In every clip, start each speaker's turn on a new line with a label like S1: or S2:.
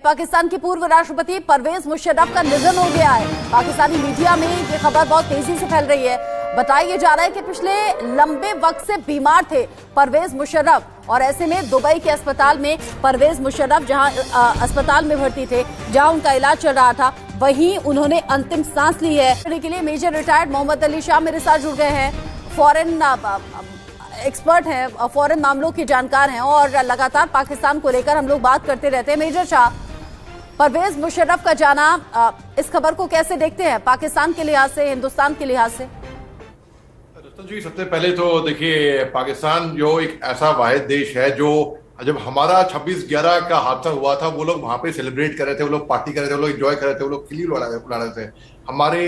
S1: पाकिस्तान की पूर्व राष्ट्रपति परवेज मुशर्रफ का निधन हो गया है। पाकिस्तानी मीडिया में ये खबर बहुत तेजी से फैल रही है। बताया जा रहा है कि पिछले लंबे वक्त से बीमार थे परवेज मुशर्रफ और ऐसे में दुबई के अस्पताल में परवेज मुशर्रफ जहां अस्पताल में भर्ती थे, जहां उनका इलाज चल रहा था, वहीं उन्होंने अंतिम सांस ली है। के लिए मेजर रिटायर्ड मोहम्मद अली शाह मेरे साथ जुड़ गए हैं। फॉरेन एक्सपर्ट हैं, फॉरेन मामलों के जानकार हैं और लगातार पाकिस्तान को लेकर हम लोग बात करते रहते हैं। मेजर शाह, परवेज मुशर्रफ का जाना, इस खबर को कैसे देखते हैं पाकिस्तान के लिहाज से, हिंदुस्तान के लिहाज से?
S2: जी, सबसे पहले तो देखिए, पाकिस्तान जो एक ऐसा वाहिद देश है जो जब हमारा 26/11 का हादसा हुआ था, वो लोग वहां पे सेलिब्रेट कर रहे थे, वो लोग पार्टी कर रहे थे, वो लोग एंजॉय कर रहे थे, वो लोग खिल्ली उड़ा रहे थे हमारे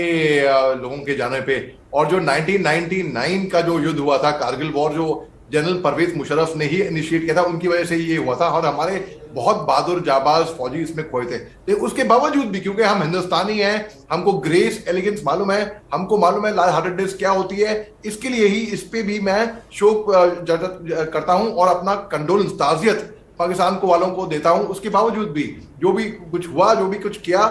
S2: लोगों के जाने पे। और जो 1999 का जो युद्ध हुआ था, कारगिल वॉर, जो जनरल परवेज मुशर्रफ ने ही इनिशिएट किया था, उनकी वजह से ये हुआ था और हमारे बहुत बहादुर जाबाज फौजी इसमें खोए थे। लेकिन उसके बावजूद भी, क्योंकि हम हिंदुस्तानी हैं, हमको ग्रेस एलिगेंस मालूम है, हमको मालूम है लाइट हार्टेडनेस क्या होती है, इसके लिए ही इस पे भी मैं शोक करता हूं और अपना कंडोलेंस, ताजियत पाकिस्तान को वालों को देता हूं। उसके बावजूद भी जो भी कुछ हुआ, जो भी कुछ किया,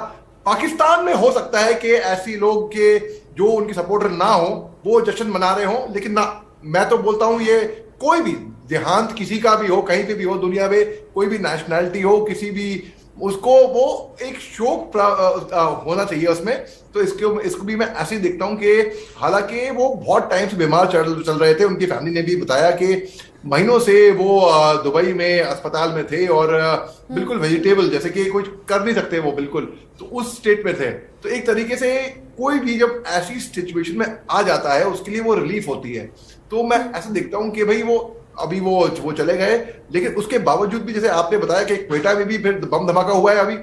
S2: पाकिस्तान में हो सकता है कि ऐसी लोग के जो उनकी सपोर्टर ना हो वो जश्न मना रहे हो, लेकिन ना, मैं तो बोलता हूं ये कोई भी देहांत किसी का भी हो, कहीं पे भी हो दुनिया में, कोई भी नेशनैलिटी हो, किसी भी, उसको वो एक शोक होना चाहिए उसमें। तो इसको भी मैं ऐसे ही देखता हूं कि हालांकि वो बहुत टाइम से बीमार चल रहे थे, उनकी फैमिली ने भी बताया कि महीनों से वो दुबई में अस्पताल में थे और बिल्कुल वेजिटेबल, जैसे कि कुछ कर नहीं सकते वो, बिल्कुल तो उस स्टेट में थे। तो एक तरीके से कोई भी जब ऐसी सिचुएशन में आ जाता है उसके लिए वो रिलीफ होती है। तो मैं ऐसा देखता हूं कि भाई वो अभी वो चले गए, लेकिन उसके बावजूद भी, जैसे आपने बताया कि क्वेटा में भी फिर बम धमाका हुआ है, अभी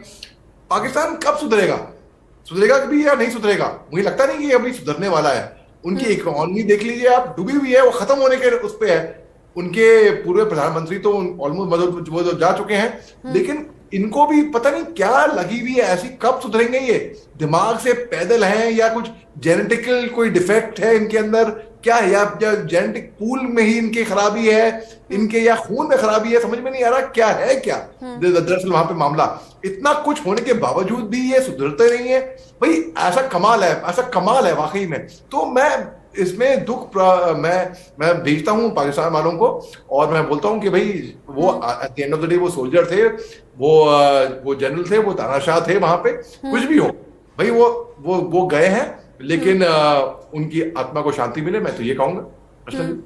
S2: पाकिस्तान कब सुधरेगा कभी या नहीं सुधरेगा? मुझे लगता नहीं कि अभी सुधरने वाला है। उनकी इकोनॉमी देख लीजिए आप, डूबी हुई है, वो खत्म होने के उस पे है। उनके पूर्व प्रधानमंत्री तो ऑलमोस्ट वो जा चुके हैं, लेकिन इनको भी पता नहीं क्या लगी हुई है ऐसी, कब सुधरेंगे ये? दिमाग से पैदल हैं या कुछ जेनेटिकल कोई डिफेक्ट है इनके अंदर, क्या है? या जेनेटिक पूल में ही इनकी खराबी है, इनके या खून में खराबी है, समझ में नहीं आ रहा क्या है क्या दरअसल वहां पे मामला। इतना कुछ होने के बावजूद भी ये सुधरते नहीं है। भाई ऐसा कमाल है वाकई में। तो मैं इसमें दुख मैं भेजता हूं पाकिस्तान वालों को और मैं बोलता हूं कि भाई वो at the end of the day वो सोल्जर थे, वो जनरल थे, वो तानाशाह थे वहां पे, कुछ भी हो भाई, वो गए हैं, लेकिन उनकी आत्मा को शांति मिले, मैं तो ये कहूंगा।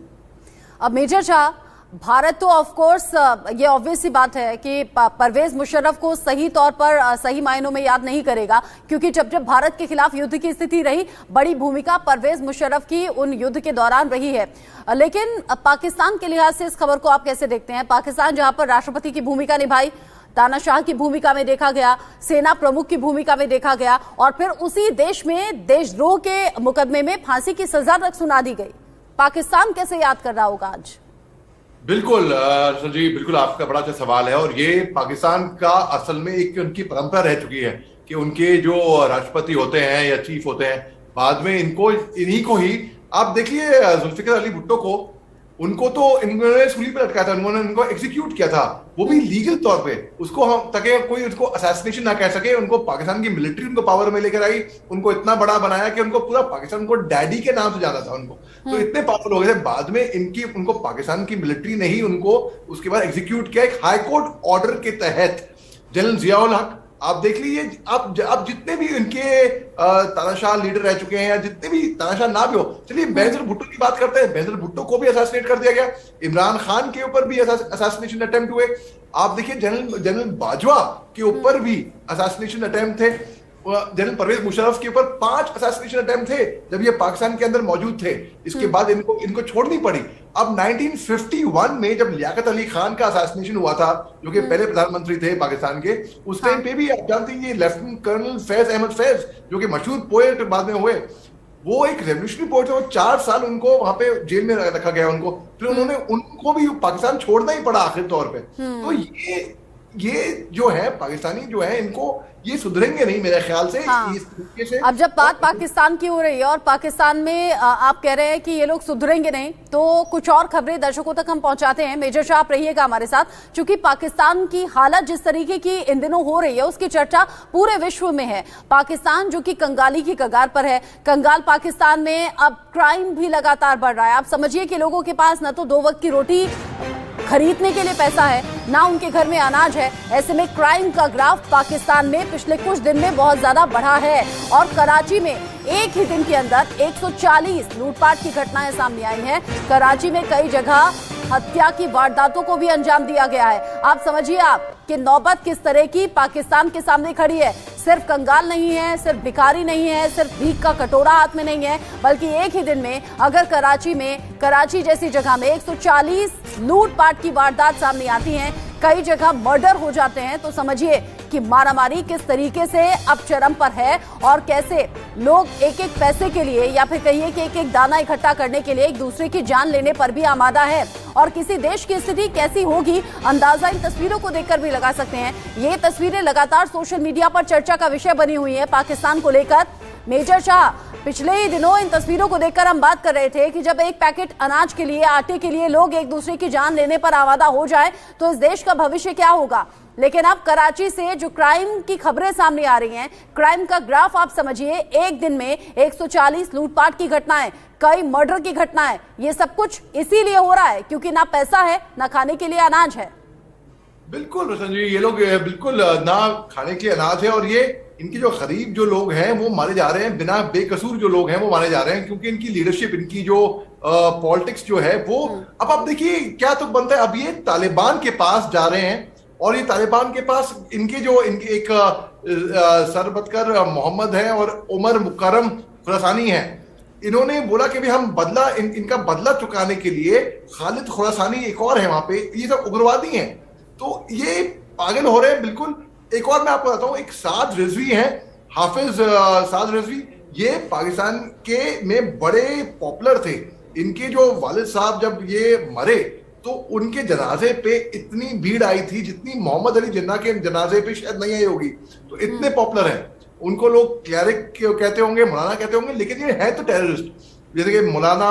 S1: अब मेजर शाह, भारत तो ऑफ कोर्स ये ऑब्वियस सी बात है कि परवेज मुशर्रफ को सही तौर पर सही मायनों में याद नहीं करेगा, क्योंकि जब भारत के खिलाफ युद्ध की स्थिति रही, बड़ी भूमिका परवेज मुशर्रफ की उन युद्ध के दौरान रही है। लेकिन पाकिस्तान के लिहाज से इस खबर को आप कैसे देखते हैं? पाकिस्तान जहां पर राष्ट्रपति की भूमिका निभाई, तानाशाह की भूमिका में देखा गया, सेना प्रमुख की भूमिका में देखा गया, और फिर उसी देश में देशद्रोह के मुकदमे में फांसी की सजा तक सुना दी गई, पाकिस्तान कैसे याद कर रहा होगा आज?
S2: बिल्कुल सर जी, बिल्कुल आपका बड़ा अच्छा सवाल है। और ये पाकिस्तान का असल में एक उनकी परंपरा रह चुकी है कि उनके जो राष्ट्रपति होते हैं या चीफ होते हैं, बाद में इन्हीं को ही, आप देखिए जुल्फिकार अली भुट्टो को, उनको तो इन्होंने सूली पे लटकाया था, उन्होंने उनको एग्जीक्यूट किया था, वो भी लीगल तौर पे। उसको हम ताकि कोई उसको असैसिनेशन ना कह सके, उनको पाकिस्तान की मिलिट्री उनको पावर में लेकर आई, उनको इतना बड़ा बनाया कि उनको पूरा पाकिस्तान को डैडी के नाम से जाना था उनको। तो इतने पावरफुल हो गए थे, बाद में उनको पाकिस्तान की मिलिट्री ने ही उनको उसके बाद एग्जीक्यूट किया एक हाईकोर्ट ऑर्डर के तहत। जनरल जियाउल हक, आप देख लीजिए, आप जितने भी इनके तानाशाह लीडर रह चुके हैं, या जितने भी तानाशाह ना भी हो, चलिए बेनजीर भुट्टो की बात करते हैं। बेनजीर भुट्टो को भी असैसिनेट कर दिया गया, इमरान खान के ऊपर भी असैसिनेशन अटेम्प्ट हुए। आप देखिए जनरल बाजवा के ऊपर भी असैसिनेशन अटेम्प्ट थे। जनरल परवेज मुशर्रफ के ऊपर 5 असैसिनेशन अटेम्प्ट थे जब ये पाकिस्तान के अंदर मौजूद थे। इसके बाद इनको छोड़नी पड़ी। अब 1951 में जब लियाकत अली खान का असैसिनेशन हुआ था, जो कि पहले प्रधानमंत्री थे पाकिस्तान के, उस टाइम पे भी आप जानते हैं ये लेफ्टिनेंट कर्नल फैज अहमद फैज, जो कि मशहूर पोएट बाद में हुए, वो एक रेवोल्यूशनरी पोएट थे, 4 साल उनको वहां पे जेल में रखा गया उनको, फिर उनको भी पाकिस्तान छोड़ना ही पड़ा आखिर तौर पे। तो ये ये जो है पाकिस्तानी जो है इनको ये सुधरेंगे नहीं मेरे ख्याल से
S1: हाँ।
S2: इस तरीके से।
S1: अब जब बात पाकिस्तान की हो रही है और पाकिस्तान में आप कह रहे हैं कि ये लोग सुधरेंगे नहीं, तो कुछ और खबरें दर्शकों तक हम पहुंचाते हैं। मेजर शाह, आप रहिएगा हमारे साथ, क्योंकि पाकिस्तान की हालत जिस तरीके की इन दिनों हो रही है उसकी चर्चा पूरे विश्व में है। पाकिस्तान जो कि कंगाली की कगार पर है, कंगाल पाकिस्तान में अब क्राइम भी लगातार बढ़ रहा है। आप समझिए कि लोगों के पास न तो 2 वक्त की रोटी खरीदने के लिए पैसा है, ना उनके घर में अनाज है। ऐसे में क्राइम का ग्राफ पाकिस्तान में पिछले कुछ दिन में बहुत ज्यादा बढ़ा है और कराची में एक ही दिन के अंदर 140 लूटपाट की घटनाएं सामने आई हैं। कराची में कई जगह हत्या की वारदातों को भी अंजाम दिया गया है। आप समझिए कि नौबत किस तरह की पाकिस्तान के सामने खड़ी है। सिर्फ कंगाल नहीं है, सिर्फ भिखारी नहीं है, सिर्फ भीख का कटोरा हाथ में नहीं है, बल्कि एक ही दिन में अगर कराची जैसी जगह में 140 लूटपाट की वारदात सामने आती हैं, कई जगह मर्डर हो जाते हैं, तो समझिए कि मारामारी किस तरीके से अब चरम पर है और कैसे लोग एक एक पैसे के लिए या फिर कहिए कि एक एक दाना इकट्ठा करने के लिए एक दूसरे की जान लेने पर भी आमादा है। और किसी देश की स्थिति कैसी होगी अंदाजा इन तस्वीरों को देखकर भी लगा सकते हैं। ये तस्वीरें लगातार सोशल मीडिया पर चर्चा का विषय बनी हुई है पाकिस्तान को लेकर। मेजर शाह, पिछले ही दिनों इन तस्वीरों को देखकर हम बात कर रहे थे कि जब एक पैकेट अनाज के लिए, आटे के लिए लोग एक दूसरे की जान लेने पर आमादा हो जाए तो इस देश का भविष्य क्या होगा। लेकिन अब कराची से जो क्राइम की खबरें सामने आ रही हैं, क्राइम का ग्राफ आप समझिए, एक दिन में 140 लूटपाट की घटनाएं, कई मर्डर की घटनाएं, ये सब कुछ इसीलिए हो रहा है क्योंकि ना पैसा है, ना खाने के लिए अनाज है।
S2: बिल्कुल रोशन जी, ये लोग बिल्कुल ना खाने के लिए अनाज है और ये इनके जो गरीब जो लोग हैं वो मारे जा रहे हैं, बिना बेकसूर जो लोग हैं वो मारे जा रहे हैं, क्योंकि इनकी लीडरशिप, इनकी जो पॉलिटिक्स जो है वो अब आप देखिए क्या तो बनता है। अब ये तालिबान के पास जा रहे हैं और ये तालिबान के पास इनके एक सरबतकर मोहम्मद है और उमर मुकरम खुरासानी है। इन्होंने बोला कि भी हम बदला इनका बदला चुकाने के लिए, खालिद खुरासानी एक और है वहां पे, ये सब उग्रवादी हैं, तो ये पागल हो रहे हैं बिल्कुल। एक और मैं आपको बताता हूँ, एक साद रिजवी है, हाफिज साद रिजवी, ये पाकिस्तान के में बड़े पॉपुलर थे। इनके जो वालिद साहब जब ये मरे तो उनके जनाजे पे इतनी भीड़ आई थी जितनी मोहम्मद अली जिन्ना के जनाजे पे शायद नहीं आई होगी, तो इतने पॉपुलर हैं। उनको लोग क्लैरिक कहते होंगे, मौलाना कहते होंगे, लेकिन ये है तो टेररिस्ट। जैसे कि मौलाना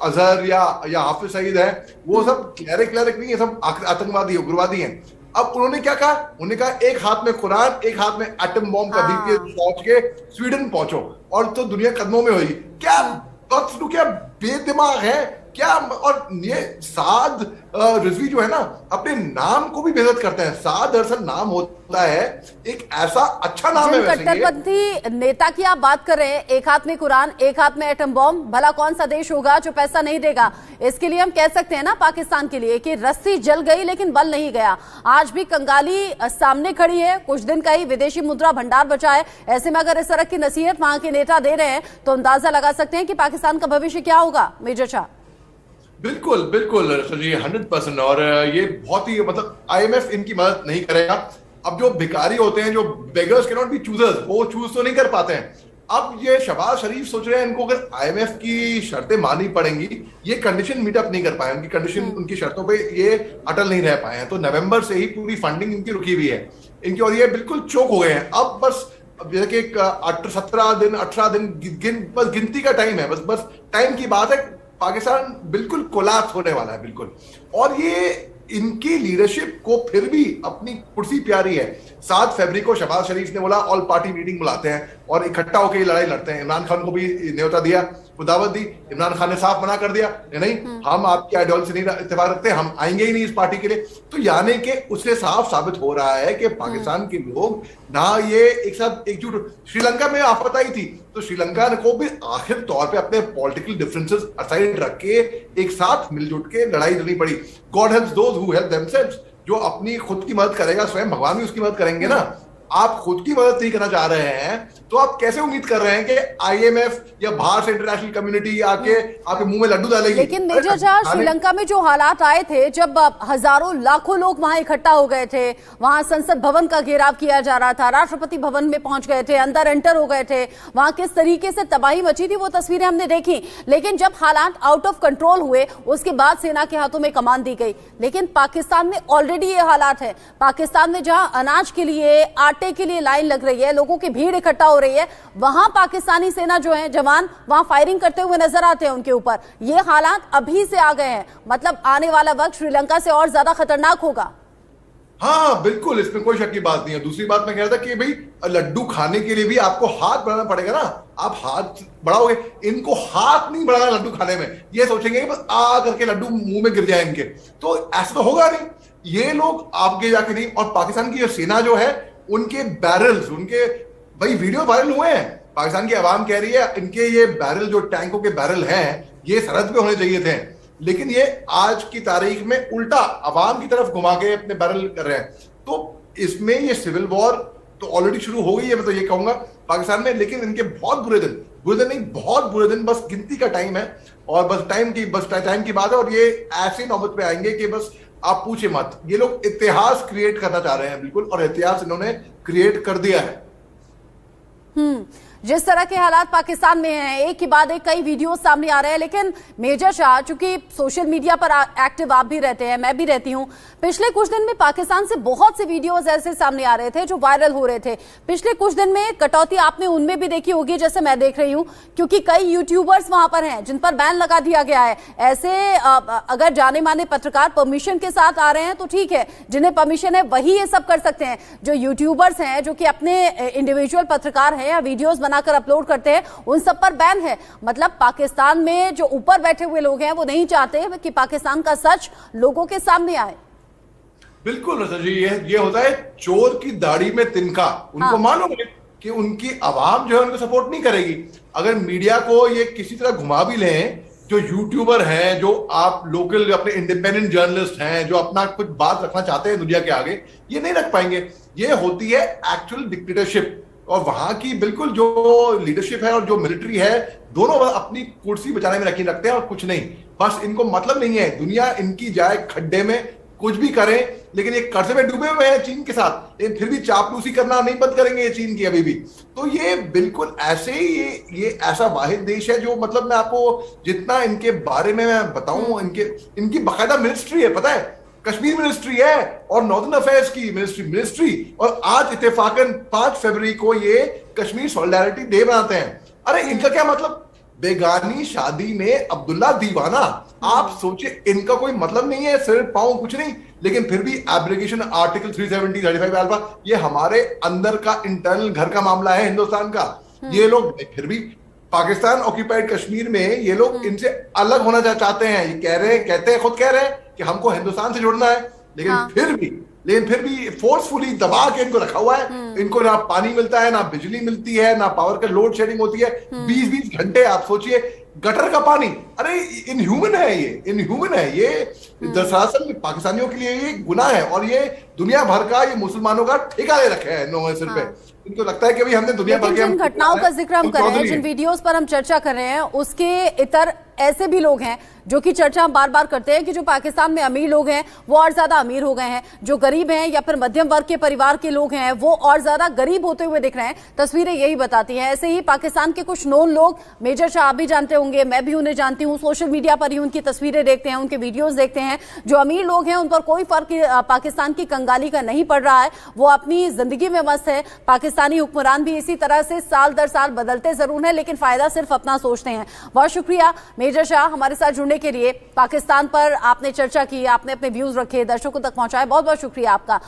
S2: अजहर या हाफिज सईद है, वो सब क्लैरिक नहीं है, सब आतंकवादी उग्रवादी हैं। अब उन्होंने क्या कहा, उन्होंने कहा एक हाथ में कुरान, एक हाथ में एटम बॉम्ब का बीपीएस पहुंच के स्वीडन पहुंचो और तो दुनिया कदमों में होगी। क्या बेदिमाग है क्या। और ये साद रिजवी जो है ना, अपने नाम को भी बेइज्जत करते हैं। साद दरअसल नाम होता है एक ऐसा अच्छा नाम है।
S1: कट्टरपंथी नेता की आप बात कर रहे हैं, एक हाथ में कुरान, एक हाथ में एटम बॉम्ब, भला कौन सा देश होगा जो पैसा नहीं देगा। इसके लिए हम कह सकते हैं ना पाकिस्तान के लिए कि रस्सी जल गई लेकिन बल नहीं गया। आज भी कंगाली सामने खड़ी है, कुछ दिन का ही विदेशी मुद्रा भंडार बचा है। ऐसे में अगर इस तरह की नसीहत वहां के नेता दे रहे हैं तो अंदाजा लगा सकते हैं कि पाकिस्तान का भविष्य क्या होगा। मेजर शाह,
S2: बिल्कुल 100%। और ये बहुत ही मतलब IMF इनकी मदद नहीं करेगा। अब जो भिखारी होते हैं, जो beggars can not be choosers, वो चूज तो नहीं कर पाते हैं। अब ये शहबाज शरीफ सोच रहे हैं इनको अगर IMF की शर्तें माननी पड़ेंगी, ये कंडीशन मीटअप नहीं कर पाए, उनकी कंडीशन, उनकी शर्तों पे ये अटल नहीं रह पाए हैं, तो नवंबर से ही पूरी फंडिंग इनकी रुकी हुई है इनकी, और ये बिल्कुल चौक हो गए हैं। अब बस जैसे कि 17 दिन 18 दिन बस गिनती का टाइम है, बस टाइम की बात है। पाकिस्तान बिल्कुल कोलैप्स होने वाला है बिल्कुल। और ये इनकी लीडरशिप को फिर भी अपनी कुर्सी प्यारी है। 7 फरवरी को शहबाज शरीफ ने बोला ऑल पार्टी मीटिंग बुलाते हैं और इकट्ठा होकर ये लड़ाई लड़ते हैं। इमरान खान को भी न्योता दिया, दावत दी, इमरान खान ने साफ मना कर दिया, नहीं हम आपकी आइडियोलॉजी से नहीं इत्तेफाक रखते, हम आएंगे ही नहीं इस पार्टी के लिए। तो यानी कि उससे साफ साबित हो रहा है कि पाकिस्तान के लोग ना ये एक साथ एकजुट। श्रीलंका में आपदा आई थी तो श्रीलंका को भी आखिर तौर पे अपने पॉलिटिकल डिफरेंसेस असाइड रख के एक साथ मिलजुट के लड़ाई लड़नी पड़ी। God helps those who help themselves, जो अपनी खुद की मदद करेगा स्वयं भगवान भी उसकी मदद करेंगे ना। आप खुद की मदद नहीं करना चाह रहे हैं तो आप कैसे उम्मीद कर रहे हैं कि IMF या बाहर से इंटरनेशनल कम्युनिटी आके आपके मुंह में लड्डू डालेगी?
S1: लेकिन मेजर शाह, श्रीलंका में जो हालात आए थे, जब हजारों लाखों लोग वहां इकट्ठा हो गए थे, वहां संसद भवन का घेराव किया जा रहा था, राष्ट्रपति भवन में पहुंच गए थे, अंदर एंटर हो गए थे, वहां किस तरीके से तबाही मची थी वो तस्वीरें हमने देखी। लेकिन जब हालात आउट ऑफ कंट्रोल हुए उसके बाद सेना के हाथों में कमान दी गई। लेकिन पाकिस्तान में ऑलरेडी ये हालात है। पाकिस्तान में जहां अनाज के लिए, आटे के लिए लाइन लग रही है, लोगों की भीड़ इकट्ठा हो रही है, वहां पाकिस्तानी सेना जो है, जवान वहां फायरिंग करते हुए नजर आते हैं उनके ऊपर। ये हालात अभी से आ गए हैं, मतलब आने वाला वक्त श्रीलंका से और ज्यादा खतरनाक होगा।
S2: हाँ बिल्कुल, इसमें कोई शक की बात नहीं है। दूसरी बात मैं कह रहा था कि भाई लड्डू खाने के लिए भी आपको हाथ बढ़ाना पड़ेगा ना। आप हाथ बढ़ाओगे, इनको हाथ नहीं बढ़ाना लड्डू खाने में। ये सोचेंगे कि बस आ करके लड्डू मुंह में गिर जाए इनके, तो ऐसा तो होगा नहीं। ये लोग आगे जाके नहीं। और पाकिस्तान की सेना जो है, उनके बैरल्स, उनके भाई वीडियो वायरल हुए हैं। पाकिस्तान की आवाम कह रही है इनके ये बैरल, जो टैंकों के बैरल हैं, ये सरहद पे होने चाहिए थे, लेकिन ये आज की तारीख में उल्टा अवाम की तरफ घुमा के अपने बैरल कर रहे हैं। तो इसमें ये सिविल वॉर तो ऑलरेडी शुरू हो गई है, मैं तो ये कहूंगा पाकिस्तान में। लेकिन इनके बहुत बुरे दिन नहीं, बहुत बुरे दिन बस गिनती का टाइम है। और बस टाइम की बात है। और ये ऐसी नौबत पे आएंगे कि बस आप पूछे मत। ये लोग इतिहास क्रिएट करना चाह रहे हैं बिल्कुल, और इतिहास इन्होंने क्रिएट कर दिया है।
S1: जिस तरह के हालात पाकिस्तान में हैं, एक के बाद एक कई वीडियो सामने आ रहे हैं। लेकिन मेजर शाह, चूंकि सोशल मीडिया पर एक्टिव आप भी रहते हैं, मैं भी रहती हूं, पिछले कुछ दिन में पाकिस्तान से बहुत से वीडियोस ऐसे सामने आ रहे थे जो वायरल हो रहे थे। पिछले कुछ दिन में कटौती आपने उनमें भी देखी होगी, जैसे मैं देख रही हूं, क्योंकि कई यूट्यूबर्स वहां पर हैं जिन पर बैन लगा दिया गया है। ऐसे अगर जाने माने पत्रकार परमिशन के साथ आ रहे हैं तो ठीक है, जिन्हें परमिशन है वही ये सब कर सकते हैं। जो यूट्यूबर्स हैं, जो कि अपने इंडिविजुअल पत्रकार हैं या वीडियोस बनाकर अपलोड करते हैं, उन सब पर बैन है। मतलब पाकिस्तान में जो ऊपर बैठे हुए लोग हैं वो नहीं चाहते कि पाकिस्तान का सच लोगों के सामने आए।
S2: बिल्कुल रचा जी, ये होता है चोर की दाढ़ी में तिनका। उनको मालूम है कि उनकी आवाम जो है उनको सपोर्ट नहीं करेगी। अगर मीडिया को ये किसी तरह घुमा भी लें, जो यूट्यूबर हैं, जो आप लोकल अपने इंडिपेंडेंट जर्नलिस्ट हैं, जो अपना कुछ बात रखना चाहते हैं दुनिया के आगे, ये नहीं रख पाएंगे। ये होती है एक्चुअल डिक्टेटरशिप। और वहां की बिल्कुल जो लीडरशिप है और जो मिलिट्री है, दोनों अपनी कुर्सी बचाने में रखते हैं और कुछ नहीं। बस इनको मतलब नहीं है दुनिया इनकी जाए खड्डे में, कुछ भी करें। लेकिन ये कर्जे में डूबे हुए हैं चीन के साथ, लेकिन फिर भी चापलूसी करना नहीं बंद करेंगे ये चीन की अभी भी। तो ये बिल्कुल ऐसे ही ये ऐसा वाहिद देश है जो, मतलब मैं आपको जितना इनके बारे में मैं बताऊं, इनकी बाकायदा मिनिस्ट्री है, पता है, कश्मीर मिनिस्ट्री है और नॉर्दर्न अफेयर्स की मिनिस्ट्री। और आज इत्तेफाकन 5 फरवरी को ये कश्मीर सॉलिडारिटी डे बनाते हैं। अरे इनका क्या मतलब? बेगानी शादी में अब्दुल्ला दीवाना। आप सोचिए, इनका कोई मतलब नहीं है, सिर पांव कुछ नहीं, लेकिन फिर भी एब्रिगेशन आर्टिकल 370 35 अल्फा, ये हमारे अंदर का इंटरनल घर का मामला है हिंदुस्तान का। ये लोग फिर भी पाकिस्तान ऑक्यूपाइड कश्मीर में ये लोग इनसे अलग होना चाहते हैं। ये कहते हैं खुद कह रहे हैं कि हमको हिंदुस्तान से जुड़ना है, लेकिन फिर भी फोर्सफुली दबा के इनको रखा हुआ है। इनको ना पानी मिलता है, ना बिजली मिलती है, ना पावर का लोड शेडिंग होती है। 20-20 घंटे आप सोचिए गटर का पानी। अरे इनह्यूमन है ये दरअसल पाकिस्तानियों के लिए ये गुनाह है। और ये दुनिया भर का, ये मुसलमानों का ठेका ले रखे है इन्होंने सिर पे। इनको लगता है कि भाई हमने दुनिया भर के,
S1: जिन घटनाओं का जिक्र हम कर रहे हैं, जिन वीडियोस पर हम चर्चा कर रहे हैं, उसके इतर ऐसे भी लोग हैं जो कि चर्चा हम बार बार करते हैं कि जो पाकिस्तान में अमीर लोग हैं वो और ज्यादा अमीर हो गए हैं, जो गरीब हैं या फिर मध्यम वर्ग के परिवार के लोग हैं वो और ज्यादा गरीब होते हुए दिख रहे हैं। तस्वीरें यही बताती हैं। ऐसे ही पाकिस्तान के कुछ नोन लोग, मेजर शाह आप भी जानते होंगे, मैं भी उन्हें जानती हूँ, सोशल मीडिया पर ही उनकी तस्वीरें देखते हैं, उनके वीडियोज देखते हैं। जो अमीर लोग हैं उन पर कोई फर्क पाकिस्तान की कंगाली का नहीं पड़ रहा है, वो अपनी जिंदगी में मस्त है। पाकिस्तानी हुक्मरान भी इसी तरह से साल दर साल बदलते जरूर हैं, लेकिन फायदा सिर्फ अपना सोचते हैं। बहुत शुक्रिया मेजर शाह हमारे साथ जुड़ने के लिए। पाकिस्तान पर आपने चर्चा की, आपने अपने व्यूज रखे, दर्शकों तक पहुंचाए, बहुत बहुत शुक्रिया आपका।